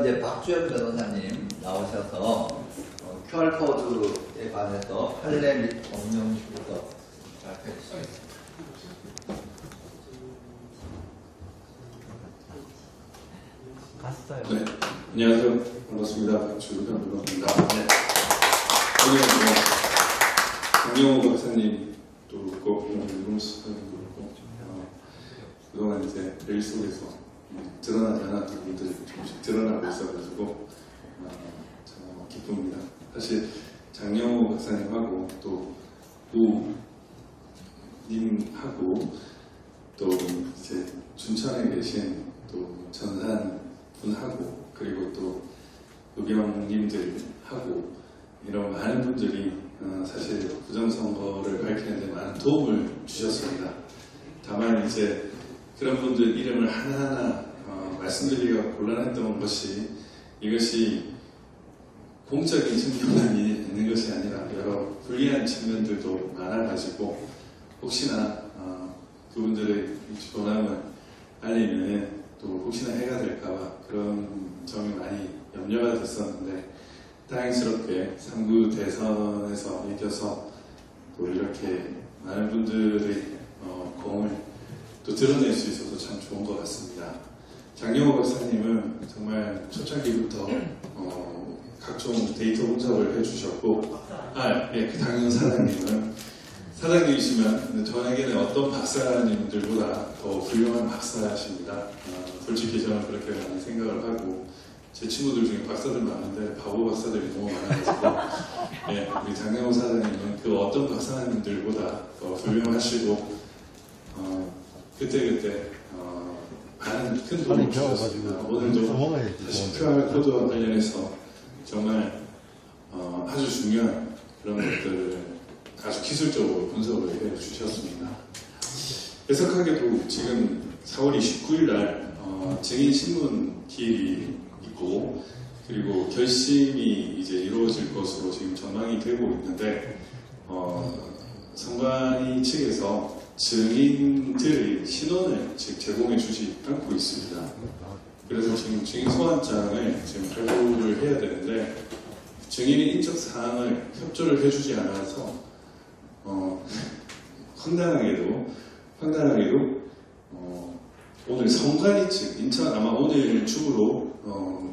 이제 박주현 변호사님 나오셔서 QR코드에 관해서 판례 및 법령 주석 발표해 주시겠습니다. 갔어요. 네, 안녕하세요. 반갑습니다. 박주현 변호사입니다. 네. 오늘 장영호 박사님 또 그렇고 윤무수 사장님도 그렇고 그동안 이제 일 속에서 드러나지 않았던 분들이 조금씩 드러나고 있어가지고 참 기쁩니다. 사실 장영호 박사님하고 또 우님하고 또 이제 춘천에 계신 또 전산 분하고 그리고 또 의병님들하고 이런 많은 분들이 사실 부정선거를 밝히는데 많은 도움을 주셨습니다. 다만 이제 그런 분들 이름을 하나하나 말씀드리기가 곤란했던 것이 이것이 공적인 측면이 있는 것이 아니라 여러 불리한 측면들도 많아가지고 혹시나 그분들의 조남을 알리면 또 혹시나 해가 될까봐 그런 점이 많이 염려가 됐었는데 다행스럽게 3구 대선에서 이겨서 또 이렇게 많은 분들의 공을 또 드러낼 수 있어서 참 좋은 것 같습니다. 장영호 박사님은 정말 초창기부터 각종 데이터 분석을 해주셨고 그 당연 사장님이시면 저에게는 어떤 박사님들보다 더 훌륭한 박사십니다. 솔직히 저는 그렇게 많이 생각을 하고 제 친구들 중에 박사들 많은데 바보 박사들이 너무 많아가지고 우리 장영호 사장님은 그 어떤 박사님들보다 더 훌륭하시고 그때그때 많은 큰 도움을 주셨습니다. 오늘도 다시 QR코드와 관련해서 정말 아주 중요한 그런 것들을 아주 기술적으로 분석을 해 주셨습니다. 해석하게도 지금 4월 29일 날 증인신문 기일이 있고 그리고 결심이 이제 이루어질 것으로 지금 전망이 되고 있는데 선관위 측에서 증인들의 신원을 지금 제공해 주지 않고 있습니다. 그래서 지금 증인 소환장을 지금 발부를 해야 되는데 증인의 인적 사항을 협조를 해주지 않아서 황당하게도 오늘 선관위 측 인천 아마 오늘 중으로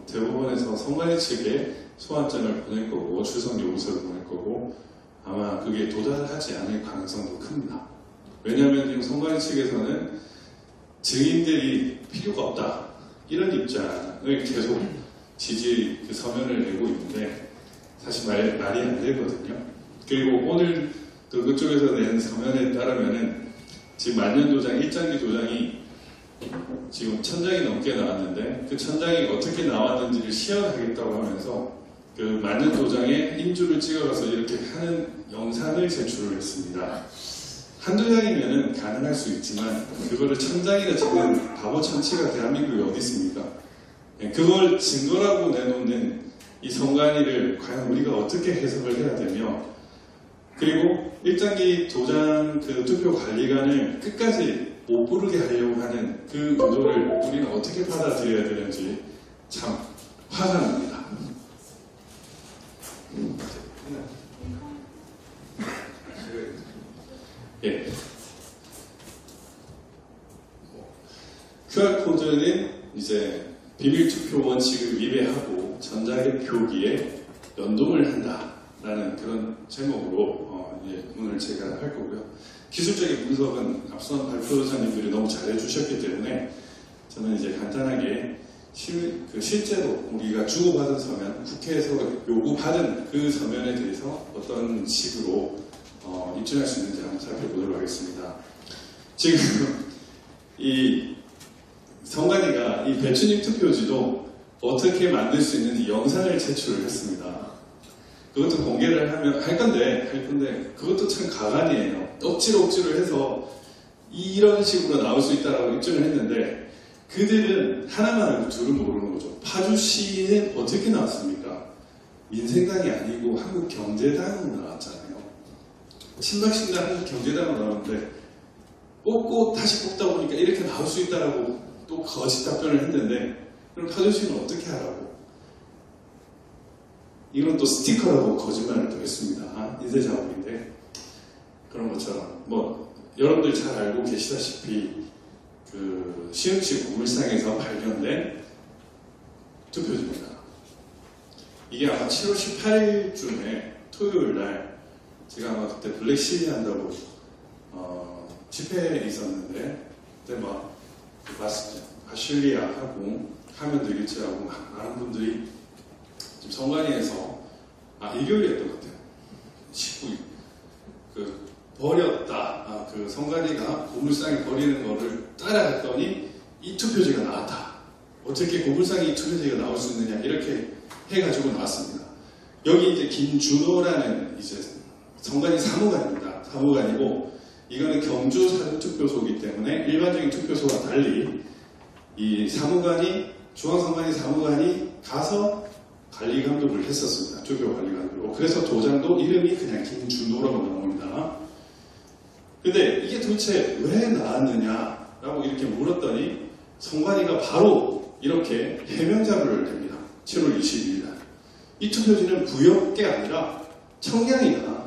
대법원에서 선관위 측에 소환장을 보낼 거고 출석 요구서를 보낼 거고 아마 그게 도달하지 않을 가능성도 큽니다. 왜냐하면 지금 선관위 측에서는 증인들이 필요가 없다 이런 입장을 계속 그 서면을 내고 있는데 사실 말이 안 되거든요. 그리고 오늘 또 그쪽에서 낸 서면에 따르면은 지금 만년도장 1장기 도장이 지금 1000장이 넘게 나왔는데 그 1000장이 어떻게 나왔는지를 시연하겠다고 하면서 그 만년도장에 인주를 찍어가서 이렇게 하는 영상을 제출을 했습니다. 한두 장이면은 가능할 수 있지만 그거를 1000장이나 찍는 바보 천치가 대한민국에 어디 있습니까? 그걸 증거라고 내놓는 이 선관위를 과연 우리가 어떻게 해석을 해야 되며 그리고 1장기 도장 그 투표 관리관을 끝까지 못 부르게 하려고 하는 그 의도를 우리는 어떻게 받아들여야 되는지 참 화가 납니다. QR코드는 이제 비밀투표 원칙을 위배하고 전자개표기에 연동을 한다라는 그런 제목으로 오늘 제가 할 거고요. 기술적인 분석은 앞선 발표자님들이 너무 잘해주셨기 때문에 저는 이제 간단하게 실제로 우리가 주고받은 서면, 국회에서 요구받은 그 서면에 대해서 어떤 식으로 입증할 수 있는지 한번 살펴보도록 하겠습니다. 지금 이 선관위가 이 배추잎 투표지도 어떻게 만들 수 있는지 영상을 제출을 했습니다. 그것도 공개를 할 건데 그것도 참 가관이에요. 억지로 해서 이런 식으로 나올 수 있다라고 입증을 했는데 그들은 하나만 알고 둘은 모르는 거죠. 파주시는 어떻게 나왔습니까? 민생당이 아니고 한국경제당으로 나왔잖아요. 친박신당 한국경제당으로 나왔는데 뽑고 다시 뽑다 보니까 이렇게 나올 수 있다라고 또 거짓 답변을 했는데 그럼 파주시는 어떻게 하라고? 이건 또 스티커라고 거짓말을 또 했습니다. 인쇄 작업인데 그런 것처럼 뭐 여러분들 잘 알고 계시다시피 그 시흥시 고물상에서 발견된 투표지입니다. 이게 아마 7월 18일쯤에 토요일 날 제가 아마 그때 블랙 시위 한다고 집회에 있었는데 그때 막 아실리아 하고 하면 되겠지 하고 많은 분들이 지금 성관위에서 일요일이었던 것 같아요. 19일 버렸다. 그 성관위가 고물상에 버리는 거를 따라갔더니 이 투표지가 나왔다. 어떻게 고물상에 이 투표지가 나올 수 있느냐 이렇게 해가지고 나왔습니다. 여기 이제 김준호라는 이제 성관위 사무관입니다. 사무관이고 이거는 경주 사전투표소이기 때문에 일반적인 투표소와 달리 이 사무관이 중앙선관위 사무관이 가서 관리 감독을 했었습니다. 투표 관리 감독. 그래서 도장도 이름이 그냥 김준호라고 나옵니다. 근데 이게 도대체 왜 나왔느냐라고 이렇게 물었더니 선관위가 바로 이렇게 해명 자료를 냅니다. 7월 22일 날. 이 투표지는 부역계 아니라 청량이다.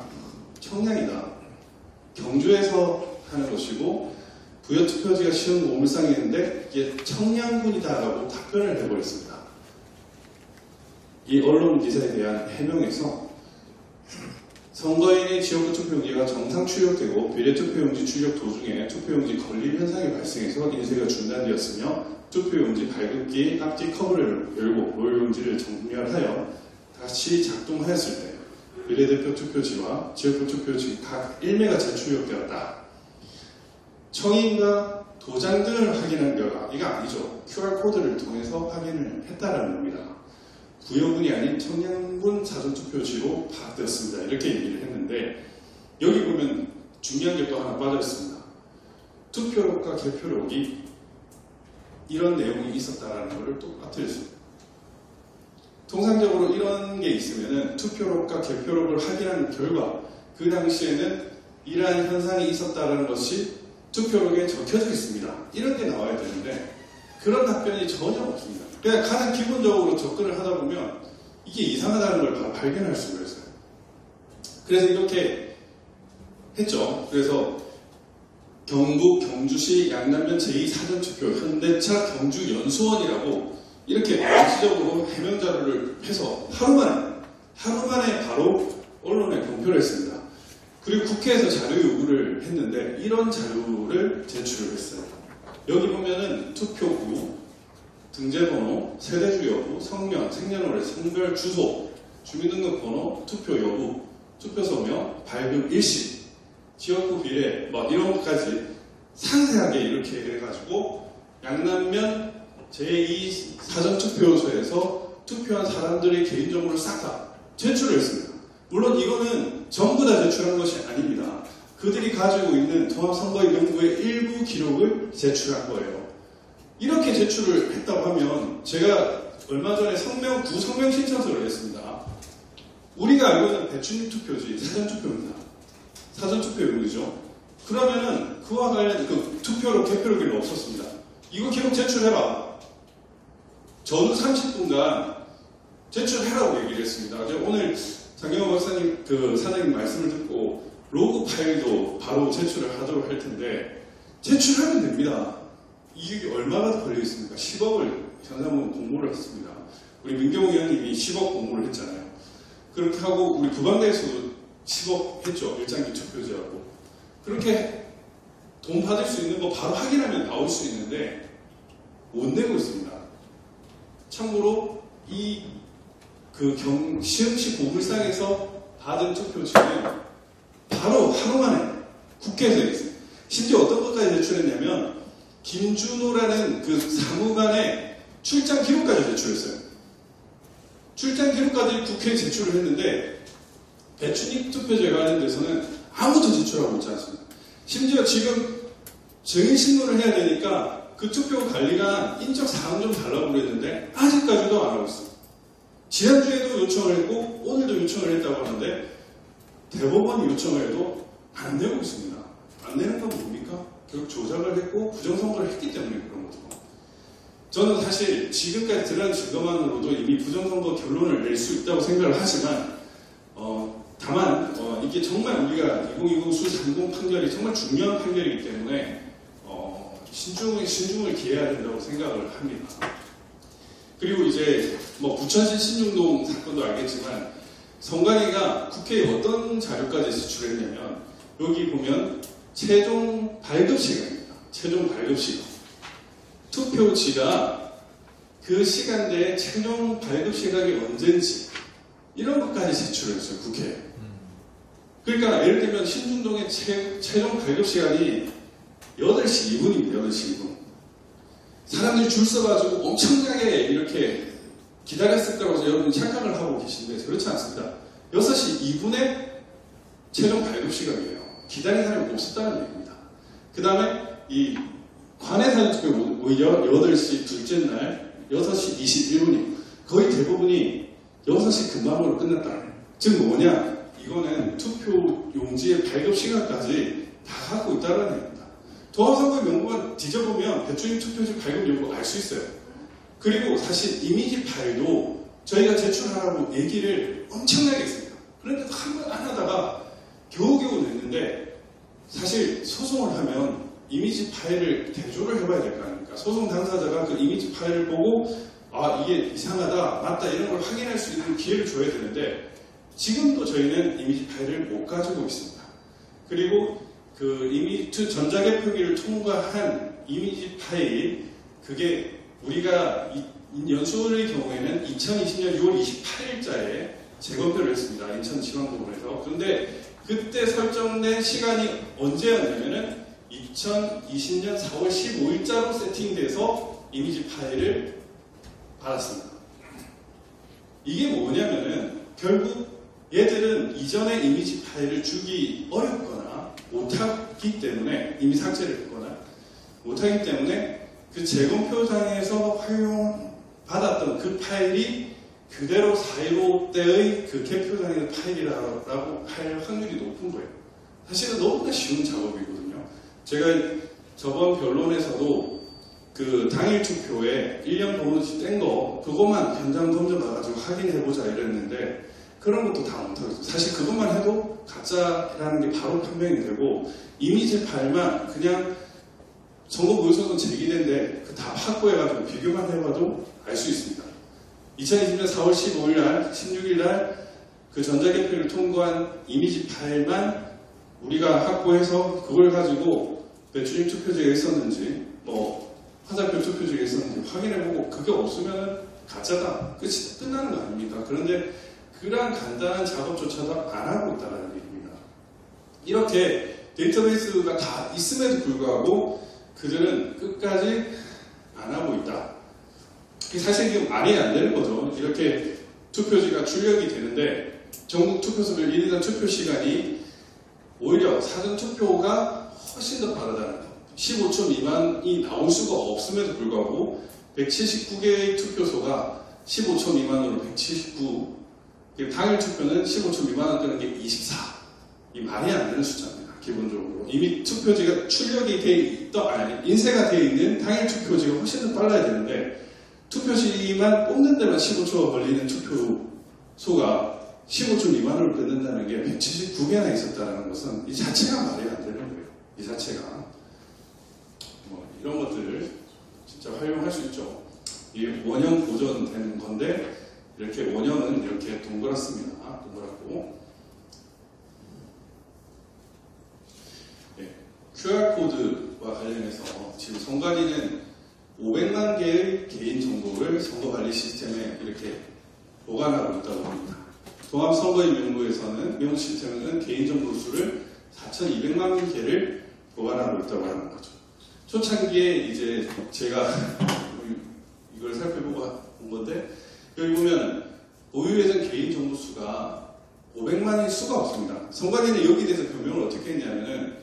경주에서 하는 것이고 부여 투표지가 시흥 오물상에 있는데 이게 청량군이다라고 답변을 해버렸습니다. 이 언론 기사에 대한 해명에서 선거인의 지역구 투표용지가 정상 출력되고 비례 투표용지 출력 도중에 투표용지 걸림 현상이 발생해서 인쇄가 중단되었으며 투표용지 발급기 앞뒤 커버를 열고 롤용지를 정렬하여 다시 작동하였을 때 비례대표 투표지와 지역구 투표지 각 1매가 재출력되었다. 청인과 도장 등을 확인한 결과 이거 아니죠. QR코드를 통해서 확인을 했다라는 겁니다. 부여군이 아닌 청량군 사전투표지로 파악되었습니다. 이렇게 얘기를 했는데 여기 보면 중요한 게 또 하나 빠져있습니다. 투표록과 개표록이 이런 내용이 있었다라는 것을 또 빠뜨렸습니다. 통상적으로 이런 게 있으면은 투표록과 개표록을 확인한 결과 그 당시에는 이러한 현상이 있었다라는 것이 투표록에 적혀져 있습니다. 이런 게 나와야 되는데 그런 답변이 전혀 없습니다. 그냥 가장 기본적으로 접근을 하다 보면 이게 이상하다는 걸 바로 발견할 수가 있어요. 그래서 이렇게 했죠. 그래서 경북 경주시 양남면 제2사전투표 현대차 경주연수원이라고 이렇게 정치적으로 해명 자료를 해서 하루 만에 바로 언론에 공표를 했습니다. 그리고 국회에서 자료 요구를 했는데 이런 자료를 제출을 했어요. 여기 보면은 투표구, 등재번호, 세대주 여부, 성명, 생년월일, 성별 주소, 주민등록번호, 투표 여부, 투표소명, 발급 일시, 지역구 비례 뭐 이런 것까지 상세하게 이렇게 해가지고 양남면 제2사전투표소에서 투표한 사람들의 개인정보를 싹 다 제출을 했습니다. 물론 이거는 전부 다 제출한 것이 아닙니다. 그들이 가지고 있는 통합선거인명부의 일부 기록을 제출한 거예요. 이렇게 제출을 했다고 하면 제가 얼마 전에 구성명 신청서를 했습니다. 우리가 알고 있는 배춘입 투표지 사전투표입니다. 사전투표용이죠. 그러면은 그와 관련 그 투표록, 개표록이 없었습니다. 이거 기록 제출해라. 전후 30분간 제출해라고 얘기를 했습니다. 오늘 장경호 박사님 사장님 말씀을 듣고 로그 파일도 바로 제출을 하도록 할 텐데 제출하면 됩니다. 이게 얼마나 걸려 있습니까? 10억을 현상은 공모를 했습니다. 우리 민경호 의원님이 10억 공모를 했잖아요. 그렇게 하고 우리 구방대에서도 10억 했죠. 일장기 투표지하고. 그렇게 돈 받을 수 있는 거 바로 확인하면 나올 수 있는데 못 내고 있습니다. 참고로 시흥시 고물상에서 받은 투표지는 바로 하루 만에 국회에서 했어요. 심지어 어떤 것까지 제출했냐면 김준호라는 그 사무관의 출장 기록까지 제출했어요. 출장 기록까지 국회에 제출을 했는데 배춘입 투표제에 관련돼서는 아무도 제출하고 있지 않습니다. 심지어 지금 증인신문을 해야 되니까 그 투표 관리관 인적 사항 좀 달라고 그랬는데 아직까지도 안 하고 있어요. 지난주에도 요청을 했고 오늘도 요청을 했다고 하는데 대법원이 요청을 해도 안 되고 있습니다. 안 되는 건 뭡니까? 결국 조작을 했고 부정선거를 했기 때문에 그런 거죠. 저는 사실 지금까지 드러난 증거만으로도 이미 부정선거 결론을 낼 수 있다고 생각을 하지만 다만 이게 정말 우리가 2020 수상공 판결이 정말 중요한 판결이기 때문에 신중을 기해야 된다고 생각을 합니다. 그리고 이제 뭐 부천시 신중동 사건도 알겠지만 선관위가 국회에 어떤 자료까지 제출했냐면 여기 보면 최종 발급 시간입니다. 최종 발급 시간. 투표지가 그 시간대에 최종 발급 시각이 언젠지 이런 것까지 제출했어요. 국회에. 그러니까 예를 들면 신중동의 최종 발급 시간이 8시 2분입니다. 8시 2분. 사람들이 줄 서가지고 엄청나게 이렇게 기다렸을 거라고 여러분 착각을 하고 계신데 그렇지 않습니다. 6시 2분에 최종 발급 시간이에요. 기다린 사람이 없었다는 얘기입니다. 그 다음에 이 관내 사전투표 오히려 8시 둘째 날 6시 21분이에요. 거의 대부분이 6시 금방으로 끝났다. 즉 뭐냐? 이거는 투표 용지의 발급 시간까지 다 갖고 있다는 얘기입니다. 도합선거 명부만 뒤져보면 배추임 투표지 발급 여부 알 수 있어요. 그리고 사실 이미지 파일도 저희가 제출하라고 얘기를 엄청나게 했습니다. 그런데 한 번 안 하다가 겨우겨우 냈는데 사실 소송을 하면 이미지 파일을 대조를 해봐야 될 거 아닙니까? 소송 당사자가 그 이미지 파일을 보고 아 이게 이상하다 맞다 이런 걸 확인할 수 있는 기회를 줘야 되는데 지금도 저희는 이미지 파일을 못 가지고 있습니다. 그리고 그 이미지 전자개표기를 통과한 이미지 파일 그게 우리가 연수의 경우에는 2020년 6월 28일자에 재검표를 했습니다. 인천지방법원에서. 그런데 그때 설정된 시간이 언제였냐면은 2020년 4월 15일자로 세팅돼서 이미지 파일을 받았습니다. 이게 뭐냐면은 결국 얘들은 이전에 이미지 파일을 주기 어렵거나 못하기 때문에 이미 삭제를 했거나 못하기 때문에 그 재검표장에서 활용받았던 그 파일이 그대로 4.15 때의 그 개표장의 파일이라고 할 확률이 높은 거예요. 사실은 너무나 쉬운 작업이거든요. 제가 저번 변론에서도 그 당일 투표에 1년 보너스 뗀 거 그것만 현장 검증 받아가지고 확인해보자 이랬는데 그런 것도 다 못하겠어요. 사실 그것만 해도 가짜라는 게 바로 판명이 되고 이미지 파일만 그냥 선거보고서는 제기된데 그 다 확보해가지고 비교만 해봐도 알 수 있습니다. 2020년 4월 15일 날, 16일 날 그 전자개표를 통과한 이미지 파일만 우리가 확보해서 그걸 가지고 배추임 투표지가 있었는지 뭐 화살표 투표지가 있었는지 확인해보고 그게 없으면 가짜다. 끝나는 거 아닙니까? 그런데 그러한 간단한 작업조차도 안 하고 있다는 얘기입니다. 이렇게 데이터베이스가 다 있음에도 불구하고 그들은 끝까지 안 하고 있다. 사실 이게 말이 안 되는 거죠. 이렇게 투표지가 출력이 되는데 전국 투표소별 1인당 투표 시간이 오히려 사전투표가 훨씬 더 빠르다는 거. 15초 미만이 나올 수가 없음에도 불구하고 179개의 투표소가 15초 미만으로 179 당일 투표는 15초 미만으로 뜨는 게 24. 이 말이 안 되는 숫자입니다. 기본적으로. 이미 투표지가 출력이 돼 있던, 인쇄가 되어 있는 당일 투표지가 훨씬 더 빨라야 되는데, 투표지만 뽑는 데만 15초가 걸리는 투표소가 15초 미만으로 끊는다는 게 179개나 있었다는 것은 이 자체가 말이 안 되는 거예요. 이 자체가. 뭐, 이런 것들을 진짜 활용할 수 있죠. 이게 원형 보존되는 건데, 이렇게 원형은 이렇게 동그랗습니다. 동그랗고. 네. QR코드와 관련해서 지금 선관위는 500만 개의 개인 정보를 선거관리 시스템에 이렇게 보관하고 있다고 합니다. 종합선거인명부에서는 명 시스템은 개인정보 수를 4,200만 개를 보관하고 있다고 하는 거죠. 초창기에 이제 제가 이걸 살펴보고 온 건데 여기 보면 보유 예정 개인 정보 수가 500만일 수가 없습니다. 선관위는 여기에 대해서 변명을 어떻게 했냐면은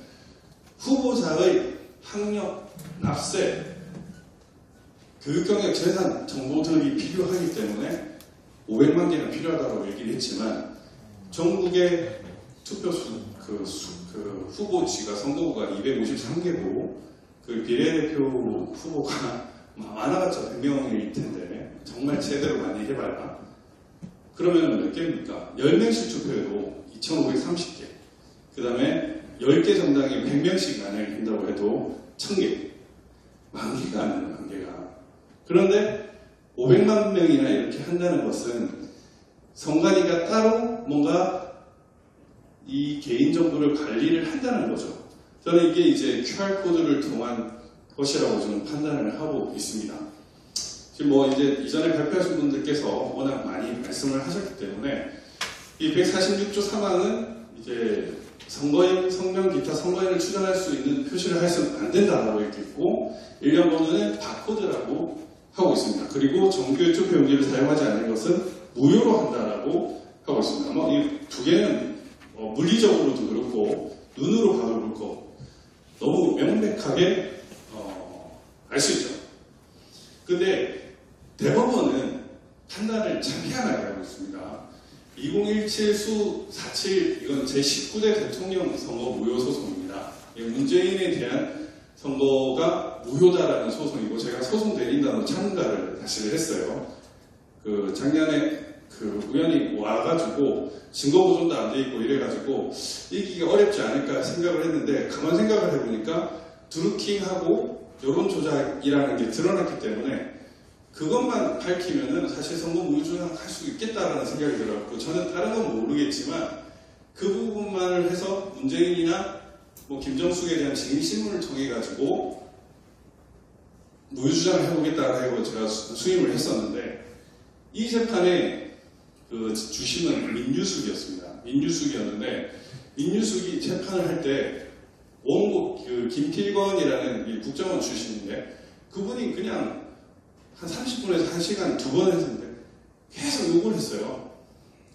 후보자의 학력, 납세, 교육경력, 재산 정보들이 필요하기 때문에 500만 개가 필요하다고 얘기를 했지만 전국의 투표수, 후보지가 선거구가 253개고 그 비례대표 후보가 많아봤자 100명일 텐데 정말 제대로 많이 해봐야 그러면 몇 개입니까? 10명씩 투표해도 2530개 그 다음에 10개 정당이 100명씩 만약에 한다고 해도 1000개 만개가 아니에요. 만개가. 그런데 500만 명이나 이렇게 한다는 것은 선관위가 따로 뭔가 이 개인정보를 관리를 한다는 거죠. 저는 이게 이제 QR코드를 통한 것이라고 저는 판단을 하고 있습니다. 지금 뭐 이제 이전에 발표하신 분들께서 워낙 많이 말씀을 하셨기 때문에 이 146조 3항은 이제 선거인, 성명, 기타 선거인을 추정할 수 있는 표시를 해서는 안 된다라고 이렇게 있고 일련 번호는 바코드라고 하고 있습니다. 그리고 정규의 투표용지를 사용하지 않는 것은 무효로 한다라고 하고 있습니다. 뭐 이 두 개는 물리적으로도 그렇고 눈으로 봐도 그렇고 너무 명백하게 알 수 있죠. 근데 대법원은 판단을 참 희한하게 하고 있습니다. 2017 수 47 이건 제19대 대통령 선거 무효 소송입니다. 문재인에 대한 선거가 무효다라는 소송이고 제가 소송 대리인단으로 참가를 사실 했어요. 그 작년에 그 우연히 와가지고 증거 보존도 안 돼 있고 이래가지고 이기기가 어렵지 않을까 생각을 했는데 가만 생각을 해보니까 드루킹하고 여론 조작이라는 게 드러났기 때문에 그것만 밝히면은 사실 선거 무효주장할 수 있겠다라는 생각이 들었고 저는 다른 건 모르겠지만 그 부분만을 해서 문재인이나 뭐 김정숙에 대한 증인신문을 통해 가지고 무효주장을 해보겠다고 제가 수임을 했었는데 이 재판에 그 주심은 민유숙이었습니다. 민유숙이었는데 민유숙이 재판을 할 때 원고 그 김필건이라는 이 국정원 출신인데 그분이 그냥 한 30분에서 1시간 2번 했는데 계속 욕을 했어요.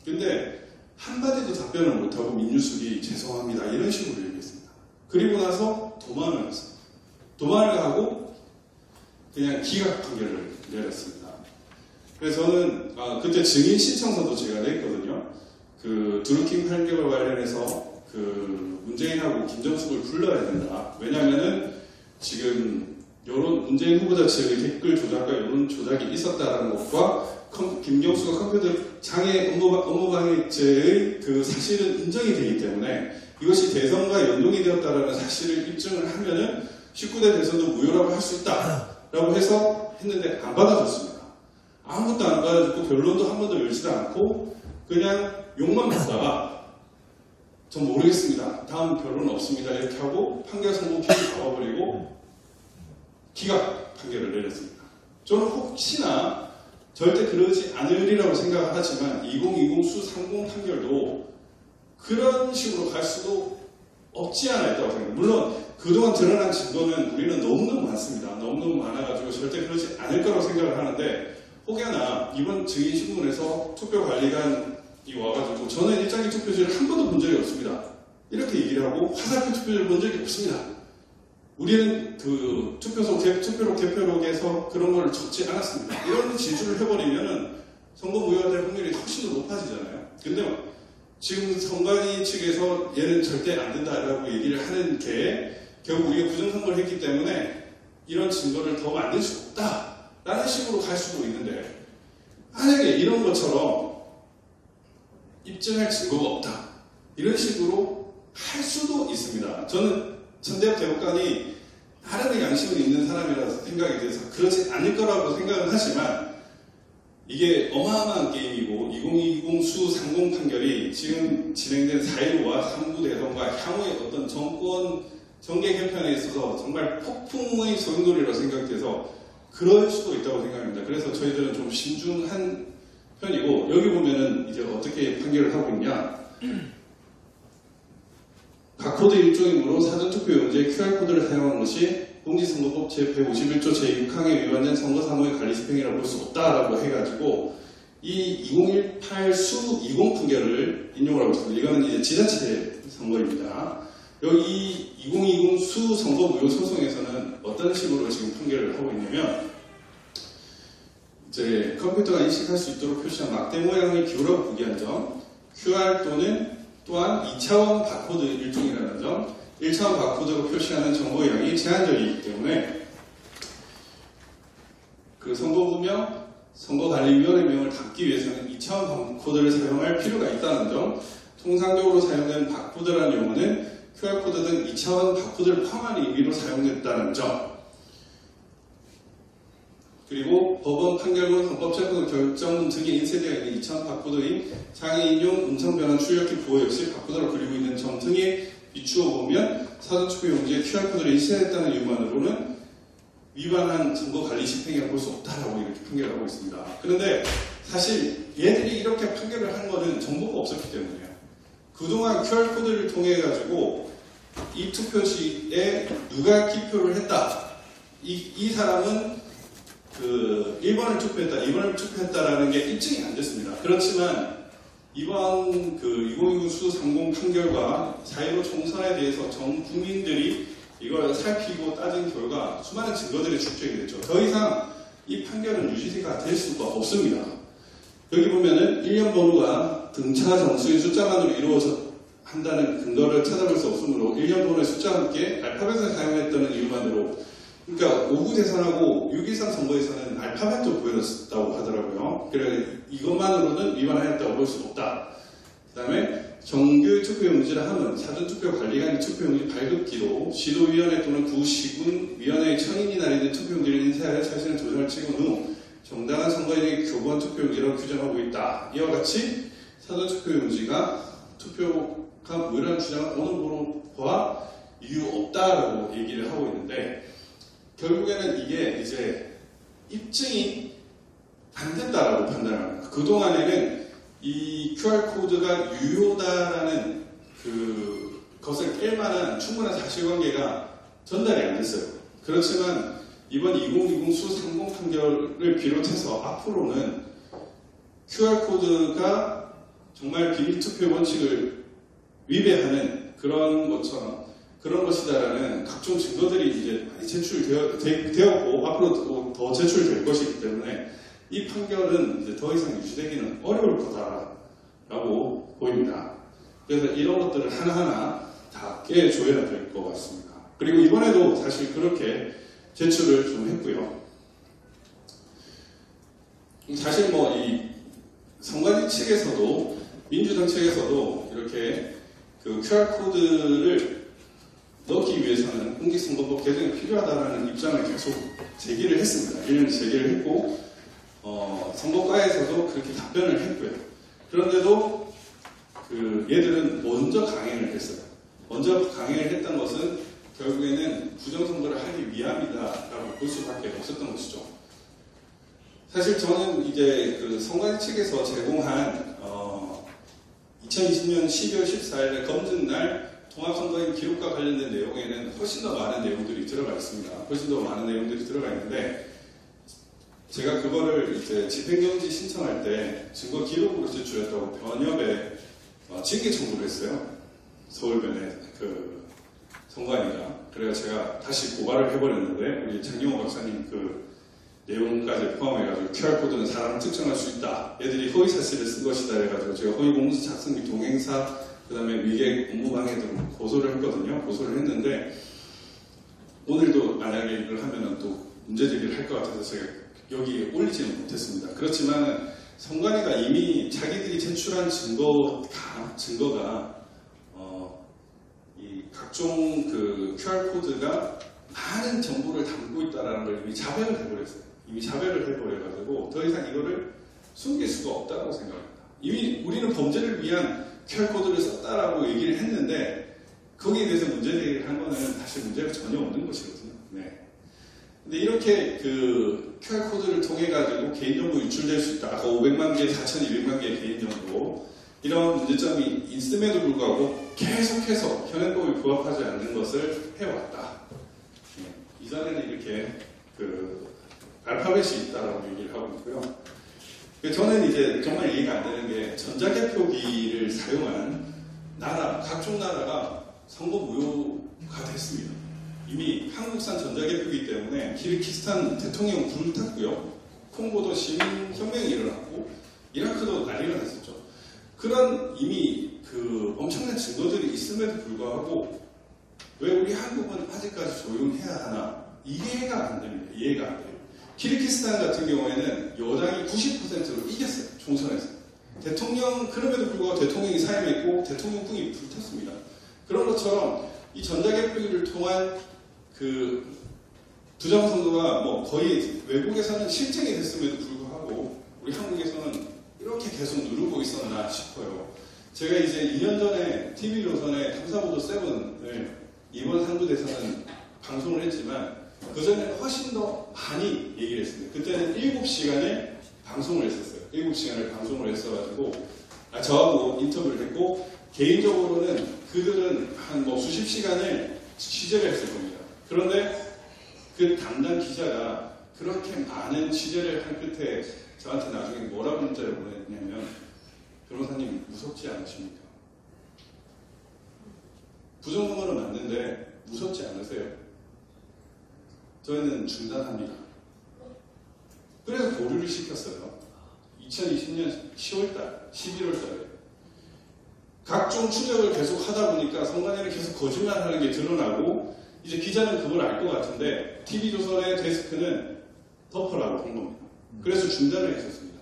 근데 한마디도 답변을 못하고 민유숙이 죄송합니다 이런 식으로 얘기했습니다. 그리고 나서 도망을 했어요. 도망을 가고 그냥 기각 판결을 내렸습니다. 그래서 저는 그때 증인 신청서도 제가 냈거든요. 그 드루킹 판결과 관련해서 그 문재인하고 김정숙을 불러야 된다. 왜냐면은 지금 문재인 후보자 측의 댓글 조작과 여론 조작이 있었다는 것과 김경수가 컴퓨터 장애 업무방해죄의 그 사실은 인정이 되기 때문에 이것이 대선과 연동이 되었다는 사실을 입증을 하면은 19대 대선도 무효라고 할 수 있다라고 해서 했는데 안 받아줬습니다. 아무것도 안 받아줬고 변론도 한 번도 열지도 않고 그냥 욕만 받다가 전 모르겠습니다. 다음 변론은 없습니다. 이렇게 하고 판결 선고기를 잡아버리고 기각 판결을 내렸습니다. 저는 혹시나 절대 그러지 않으리라고 생각을 하지만 2020 수 30 판결도 그런 식으로 갈 수도 없지 않아 있다고 생각합니다. 물론 그동안 드러난 증거는 우리는 너무너무 많습니다. 너무너무 많아가지고 절대 그러지 않을 거라고 생각을 하는데 혹여나 이번 증인신문에서 투표관리관이 와가지고 저는 일장기 투표지를 한 번도 본 적이 없습니다. 이렇게 얘기를 하고 화살표 투표지를 본 적이 없습니다. 우리는 그 투표록 개표록에서 그런 걸 적지 않았습니다. 이런 지주를 해버리면은 선거 무효화될 확률이 훨씬 더 높아지잖아요. 근데 지금 선관위 측에서 얘는 절대 안 된다라고 얘기를 하는 게 결국 우리가 부정선거를 했기 때문에 이런 증거를 더 만들 수 없다라는 식으로 갈 수도 있는데 만약에 이런 것처럼 입증할 증거가 없다 이런 식으로 할 수도 있습니다. 저는 천대엽 대법관이 나름의 양심은 있는 사람이라서 생각이 돼서 그렇지 않을 거라고 생각은 하지만 이게 어마어마한 게임이고 2020 수 30 판결이 지금 진행된 4.15와 3구 대선과 향후의 어떤 정권 정계 개편에 있어서 정말 폭풍의 소용돌이라고 생각돼서 그럴 수도 있다고 생각합니다. 그래서 저희들은 좀 신중한 편이고 여기 보면은 이제 어떻게 판결을 하고 있냐 바코드 일종이므로 사전투표용지에 QR코드를 사용한 것이 공직선거법 제151조 제6항에 위반된 선거사무의 관리 집행이라고 볼 수 없다라고 해가지고 이 2018 수 20 판결을 인용을 하고 있습니다. 이거는 이제 지자체 선거입니다. 여기 2020 수 선거 무효 소송에서는 어떤 식으로 지금 판결을 하고 있냐면 이제 컴퓨터가 인식할 수 있도록 표시한 막대 모양의 뷰라고 부기한 점, QR 또한 2차원 바코드 일종이라는 점, 1차원 바코드로 표시하는 정보량이 제한적이기 때문에 그 선거구명, 선거관리위원회명을 담기 위해서는 2차원 바코드를 사용할 필요가 있다는 점, 통상적으로 사용된 바코드라는 용어는 QR코드 등 2차원 바코드를 포함하는 의미로 사용됐다는 점, 그리고 법원 판결문, 헌법재판소 결정문 등에 인쇄되어 있는 2차원 바코드인 장애인용 음성변환 출력기 부호 역시 바코드로 그리고 있는 점 등에 비추어 보면 사전투표용지에 QR코드를 인쇄했다는 이유만으로는 위반한 선거관리 집행이라고 볼 수 없다라고 이렇게 판결을 하고 있습니다. 그런데 사실 얘들이 이렇게 판결을 한 거는 정보가 없었기 때문이에요. 그동안 QR코드를 통해 가지고 이 투표지에 누가 기표를 했다. 이 사람은 그 1번을 투표했다, 2번을 투표했다라는 게 입증이 안 됐습니다. 그렇지만 이번 그 2020 수30 판결과 4.15 총선에 대해서 전 국민들이 이걸 살피고 따진 결과 수많은 증거들이 축적이 됐죠. 더 이상 이 판결은 유지가 될 수가 없습니다. 여기 보면은 1년 번호가 등차 정수의 숫자만으로 이루어져 한다는 근거를 찾아볼 수 없으므로 1년 번호의 숫자와 함께 알파벳을 사용했다는 이유만으로, 그러니까 5구 대선하고 6.13 선거에서는 알파벳도 보여줬다고 하더라고요. 그래 이것만으로는 위반하였다고 볼 수 없다. 그 다음에 정규 투표용지라 함은 사전투표 관리관 투표용지 발급기로 시도위원회 또는 구시군위원회의 청인이 날리는 투표용지를 인쇄하여 자신의 도장을 찍은 후 정당한 선거인에게 교부한 투표용지라고 규정하고 있다. 이와 같이 사전투표용지가 투표가 무효라는 주장은 어느 번호와 이유 없다라고 얘기를 하고 있는데, 결국에는 이게 이제 입증이 안 된다라고 판단합니다. 그동안에는 이 QR코드가 유효다라는 것을 깰 만한 충분한 사실관계가 전달이 안 됐어요. 그렇지만 이번 2020 수30 판결을 비롯해서 앞으로는 QR코드가 정말 비밀투표 원칙을 위배하는 그런 것이다라는 각종 증거들이 이제 많이 제출되었고 앞으로 더 제출될 것이기 때문에 이 판결은 이제 더 이상 유지되기는 어려울 거다라고 보입니다. 그래서 이런 것들을 하나하나 다 깨줘야 될 것 같습니다. 그리고 이번에도 사실 그렇게 제출을 좀 했고요. 사실 뭐 이 선관위 측에서도 민주당 측에서도 이렇게 그 QR코드를 넣기 위해서는 공직선거법 개정이 필요하다는 입장을 계속 제기를 했습니다. 1년 제기를 했고 선거과에서도 그렇게 답변을 했고요. 그런데도 얘들은 먼저 강행을 했어요. 먼저 강행을 했던 것은 결국에는 부정선거를 하기 위함이다라고 볼 수밖에 없었던 것이죠. 사실 저는 이제 그 선관위 측에서 제공한 2020년 12월 14일에 검증날 통합선거인 기록과 관련된 내용에는 훨씬 더 많은 내용들이 들어가 있습니다. 훨씬 더 많은 내용들이 들어가 있는데, 제가 그거를 이제 집행정지 신청할 때 증거 기록으로 제출했다고 변협에 징계 청구를 했어요. 서울변의 그 선관위가. 그래서 제가 다시 고발을 해버렸는데, 우리 장용호 박사님 그 내용까지 포함해가지고 QR코드는 사람을 특정할 수 있다. 얘들이 허위사실을 쓴 것이다. 해가지고 제가 허위공문서 작성 및 동행사, 그 다음에 위계 업무방해 등을 고소를 했거든요. 고소를 했는데, 오늘도 만약에 이걸 하면은 또 문제제기를 할 것 같아서 제가 여기에 올리지는 못했습니다. 그렇지만 선관위가 이미 자기들이 제출한 증거가 이 각종 그 QR코드가 많은 정보를 담고 있다는 걸 이미 자백을 해버렸어요. 이미 자백을 해버려가지고 더 이상 이거를 숨길 수가 없다고 생각합니다. 이미 우리는 범죄를 위한 QR코드를 썼다라고 얘기를 했는데, 거기에 대해서 문제제기를 한 거는 사실 문제가 전혀 없는 것이거든요. 네. 근데 이렇게 그 QR코드를 통해 가지고 개인정보 유출될 수 있다. 아까 500만 개, 4,200만 개의 개인정보, 이런 문제점이 있음에도 불구하고 계속해서 현행법에 부합하지 않는 것을 해왔다. 네. 이전에는 이렇게 그 알파벳이 있다라고 얘기를 하고 있고요. 저는 이제 정말 이해가 안 되는 게, 전자개표기를 사용한 나라, 각종 나라가 선거 무효가 됐습니다. 이미 한국산 전자개표기 때문에 키르기스탄 대통령 불탔고요. 콩고도 시민혁명이 일어났고, 이라크도 난리가 났었죠. 그런 이미 그 엄청난 증거들이 있음에도 불구하고 왜 우리 한국은 아직까지 조용해야 하나? 이해가 안 됩니다. 이해가 안 돼요. 키르기스탄 같은 경우에는 여당이 90%로 이겼어요. 총선에서. 대통령, 그럼에도 불구하고 대통령이 사임했고 대통령궁이 불탔습니다. 그런 것처럼 이 전자개표기를 통한 그 부정선거가 뭐 거의 외국에서는 실증이 됐음에도 불구하고 우리 한국에서는 이렇게 계속 누르고 있었나 싶어요. 제가 이제 2년 전에 TV조선의 탐사보도 7을 이번 상부대선은 방송을 했지만 그전에는 훨씬 더 많이 얘기를 했습니다. 그때는 7시간을 방송을 했었어요. 7시간을 방송을 했어가지고 저하고 인터뷰를 했고 개인적으로는 그들은 한 뭐 수십 시간을 취재를 했을 겁니다. 그런데 그 담당 기자가 그렇게 많은 취재를 한 끝에 저한테 나중에 뭐라고 문자를 보냈냐면 변호사님 무섭지 않으십니까? 부정선거는 맞는데 무섭지 않으세요? 저희는 중단합니다. 그래서 보류를 시켰어요. 2020년 10월달, 11월달에 각종 추적을 계속 하다 보니까 성관이는 계속 거짓말하는 게 드러나고 이제 기자는 그걸 알 것 같은데 TV조선의 데스크는 덮으라고 한 겁니다. 그래서 중단을 했었습니다.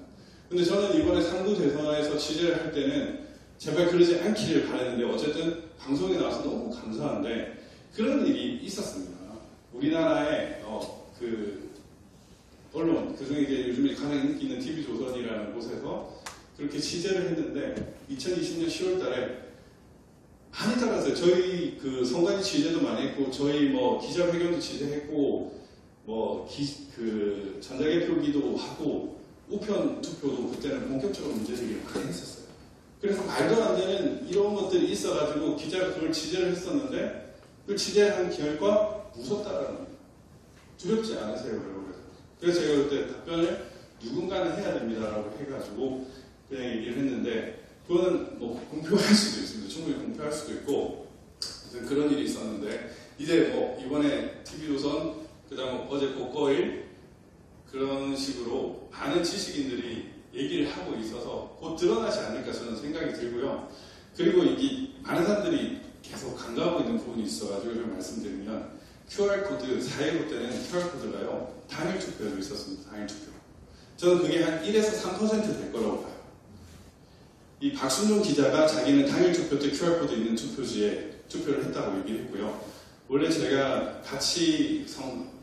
근데 저는 이번에 상부 대선에서 취재를 할 때는 제발 그러지 않기를 바랬는데 어쨌든 방송에 나와서 너무 감사한데 그런 일이 있었습니다. 우리나라의 그 언론, 그중에 이제 요즘에 가장 인기 있는 TV조선이라는 곳에서 그렇게 취재를 했는데 2020년 10월 달에 많이 따랐어요. 저희 그 선관위 취재도 많이 했고 저희 뭐 기자회견도 취재했고 뭐 그 전자개표기도 하고 우편 투표도 그때는 본격적으로 문제제기를 많이 했었어요. 그래서 말도 안 되는 이런 것들이 있어가지고 기자가 그걸 취재를 했었는데 그 취재한 결과 무섭다라는 겁니다. 두렵지 않으세요? 그래서 제가 그때 답변을 누군가는 해야 됩니다라고 해가지고 그냥 얘기를 했는데 그거는 뭐 공표할 수도 있습니다. 충분히 공표할 수도 있고 그런 일이 있었는데 이제 뭐 이번에 TV조선 그다음 어제 국거일 그런 식으로 많은 지식인들이 얘기를 하고 있어서 곧 드러나지 않을까 저는 생각이 들고요. 그리고 이게 많은 사람들이 계속 간과하고 있는 부분이 있어가지고 좀 말씀드리면 QR코드, 4.15 때는 QR코드가요 당일 투표도 있었습니다. 당일 투표. 저는 그게 한 1에서 3% 될 거라고 봐요. 이 박순종 기자가 자기는 당일 투표 때 QR코드 있는 투표지에 투표를 했다고 얘기를 했고요. 원래 제가 같이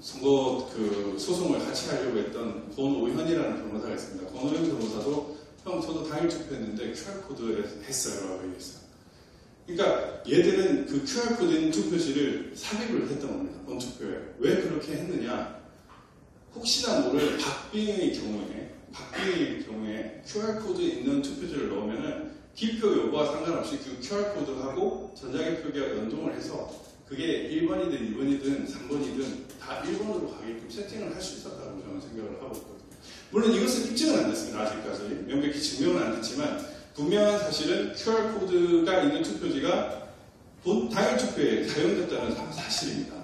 선거 그 소송을 같이 하려고 했던 권오현이라는 변호사가 있습니다. 권오현 변호사도 형 저도 당일 투표했는데 QR코드 했어요 라고 얘기했어요. 그러니까 얘들은 그 QR코드 있는 투표지를 삽입을 했던 겁니다. 본투표에. 왜 그렇게 했느냐? 혹시나 모를 박빙의 경우에 QR코드 있는 투표지를 넣으면은 기표 여부와 상관없이 그 QR코드하고 전자개표기와 연동을 해서 그게 1번이든 2번이든 3번이든 다 1번으로 가게끔 세팅을 할 수 있었다고 저는 생각을 하고 있거든요. 물론 이것은 입증은 안 됐습니다. 아직까지. 명백히 증명은 안 됐지만 분명한 사실은 QR코드가 있는 투표지가 본 당일 투표에 사용됐다는 사실입니다.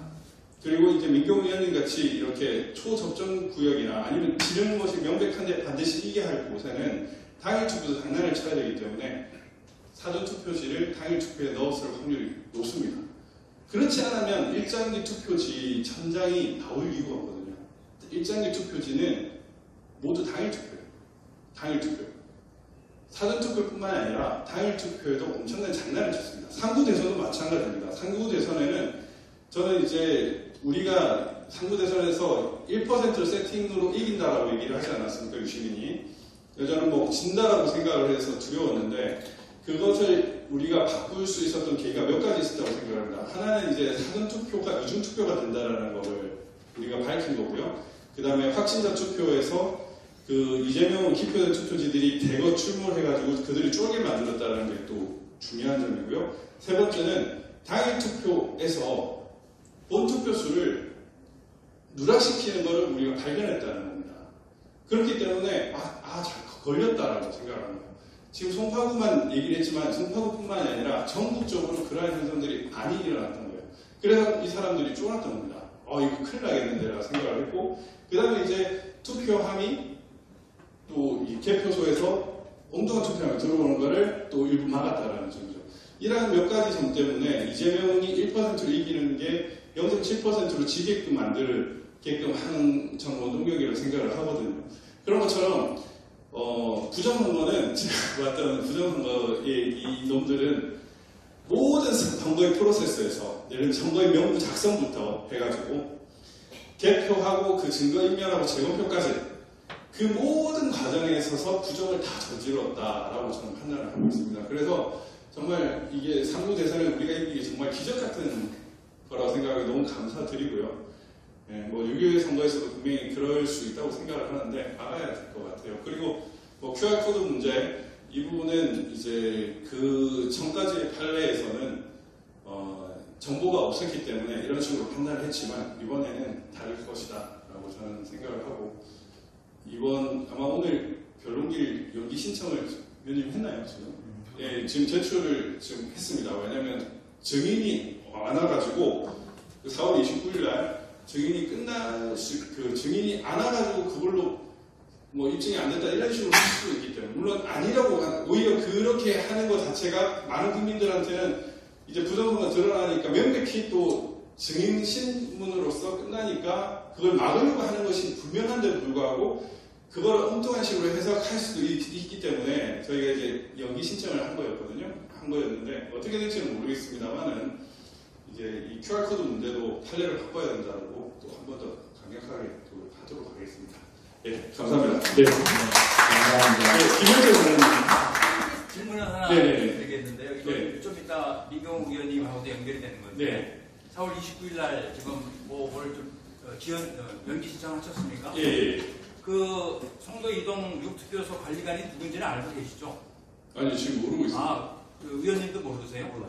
그리고 이제 민경훈 의원님 같이 이렇게 초접점 구역이나 아니면 지른 것이 명백한데 반드시 이게 할 곳에는 당일 투표도 장난을 쳐야 되기 때문에 사전 투표지를 당일 투표에 넣었을 확률이 높습니다. 그렇지 않으면 일장기 투표지 천장이 나올 이유가 없거든요. 일장기 투표지는 모두 당일 투표예요. 당일 투표. 사전 투표뿐만 아니라 당일 투표에도 엄청난 장난을 쳤습니다. 상부 대선도 마찬가지입니다. 상부 대선에는 저는 이제 우리가 상부 대선에서 1% 세팅으로 이긴다라고 얘기를 하지 않았습니까? 유시민이. 저는 뭐 진다라고 생각을 해서 두려웠는데 그것을 우리가 바꿀 수 있었던 계기가 몇 가지 있었다고 생각합니다. 하나는 이제 사전 투표가 이중 투표가 된다라는 것을 우리가 밝힌 거고요. 그 다음에 확진자 투표에서 그 이재명 기표된 투표지들이 대거 출몰해가지고 그들이 쫄게 만들었다는 게 또 중요한 점이고요. 세 번째는 당일 투표에서 본 투표수를 누락시키는 것을 우리가 발견했다는 겁니다. 그렇기 때문에 잘 걸렸다라고 생각을 합니다. 지금 송파구만 얘기를 했지만 송파구뿐만이 아니라 전국적으로 그러한 현상들이 많이 일어났던 거예요. 그래서 이 사람들이 쫄았던 겁니다. 이거 큰일 나겠는데라고 생각을 했고 그 다음에 이제 투표함이 또 이 개표소에서 엉뚱한 투표함이 들어오는 거를 또 일부 막았다라는 점이죠. 이러한 몇 가지 점 때문에 이재명이 1%를 이기는 게 0.7%로 지게끔 만들 하는 전 원동력이라고 생각을 하거든요. 그런 것처럼 부정선거는 제가 봤던 부정선거의 이 놈들은 모든 선거의 프로세스에서 예를 들면 선거의 명부 작성부터 해가지고 개표하고 그 증거인멸하고 재검표까지 그 모든 과정에 있어서 부정을 다 저질렀다라고 저는 판단을 하고 있습니다. 그래서 정말 이게 3구 대선을 우리가 이기기 정말 기적 같은 거라고 생각하기 너무 감사드리고요. 예, 뭐 6.25 선거에서도 분명히 그럴 수 있다고 생각을 하는데 알아야 될 것 같아요. 그리고 뭐 QR코드 문제 이 부분은 이제 그 전까지의 판례에서는 정보가 없었기 때문에 이런 식으로 판단을 했지만 이번에는 다를 것이다 라고 저는 생각을 하고 이번 아마 오늘 변론길 연기 신청을 면님 했나요 지금? 예, 지금 제출을 지금 했습니다. 왜냐하면 증인이 안 와가지고 4월 29일 날 증인이 증인이 안 와가지고 그걸로 뭐 입증이 안 됐다 이런 식으로 할 수도 있기 때문에 물론 아니라고 오히려 그렇게 하는 것 자체가 많은 국민들한테는 이제 부정선거가 드러나니까 명백히 또 증인 신문으로서 끝나니까 그걸 막으려고 하는 것이 분명한데도 불구하고 그걸 엉뚱한 식으로 해석할 수도 있기 때문에 저희가 이제 연기 신청을 한 거였는데 어떻게 될지는 모르겠습니다만은 이제 이 QR코드 문제도 판례를 바꿔야 된다고 또 한 번 더 강력하게 또 하도록 하겠습니다. 예, 감사합니다. 네. 감사합니다. 네, 김현재 선생님. 질문을 하나 네네. 드리겠는데요. 이거 네. 좀 이따 민경욱 의원님하고도 연결이 되는 건데 네. 4월 29일 날 지금 뭘 좀 연기 신청하셨습니까? 예, 예. 그 송도 이동 6투표소 관리관이 누군지는 알고 계시죠? 아니 지금 모르고 있습니다. 그 의원님도 모르세요? 몰라요.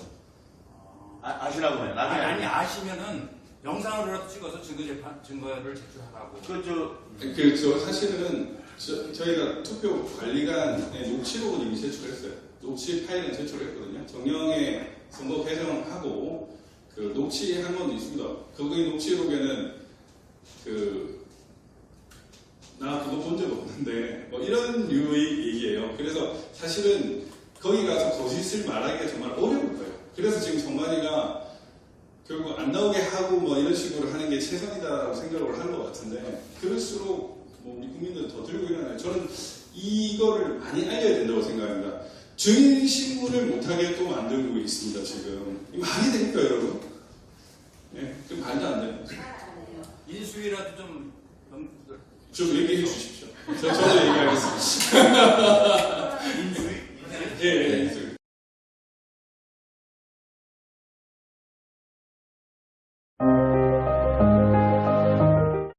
아시라고요. 나중에 아니 아시면은 영상으로라도 찍어서 증거를 제출하라고. 저 사실은 저희가 투표 관리관에 녹취록을 이미 제출했어요. 녹취 파일은 제출했거든요. 정령의 선거 개정하고 그 녹취한 건 있습니다. 거기 녹취록에는 나 그거 본 적 없는데 뭐 이런 류의 얘기예요. 그래서 사실은 거기 가서 거짓을 말하기가 정말 어려울 거예요. 그래서 지금 정만이가 결국 안 나오게 하고 뭐 이런 식으로 하는 게 최선이다라고 생각을 하는 것 같은데 그럴수록 뭐 우리 국민들 더 들고 일어나요. 저는 이거를 많이 알려야 된다고 생각합니다. 증인 신문을 못하게 또 만들고 있습니다. 지금 이 말이 됩니까 여러분? 네, 그 말도 안 돼요. 인수위라도 좀 좀 얘기해 주십시오. 저도 얘기하겠습니다.